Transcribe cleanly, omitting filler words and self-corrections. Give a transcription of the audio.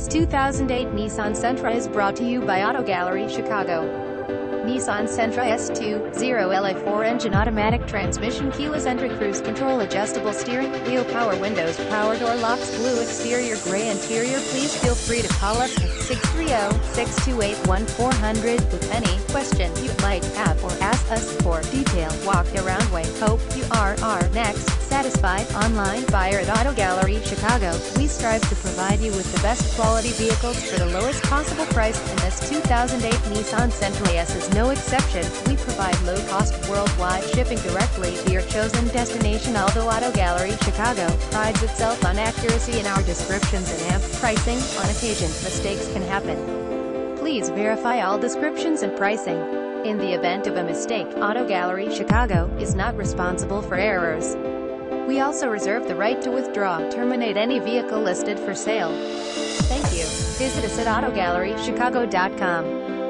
This 2008 Nissan Sentra is brought to you by Auto Gallery Chicago. Nissan Sentra S20LA4 engine, automatic transmission, keyless entry, cruise control, adjustable steering wheel, power windows, power door locks, blue exterior, gray interior. Please feel free to call us at 630-628-1400 with any questions you might have or ask us for detailed walk-around. Hope you are our next satisfied online buyer at Auto Gallery Chicago. We strive to provide you with the best quality vehicles for the lowest possible price, and this 2008 Nissan Sentra S is no exception. We provide low-cost worldwide shipping directly to your chosen destination. Although Auto Gallery Chicago prides itself on accuracy in our descriptions and amp pricing, on occasion mistakes can happen. Please verify all descriptions and pricing. In the event of a mistake, Auto Gallery Chicago is not responsible for errors. We also reserve the right to withdraw, terminate any vehicle listed for sale. Thank you. Visit us at AutoGalleryChicago.com.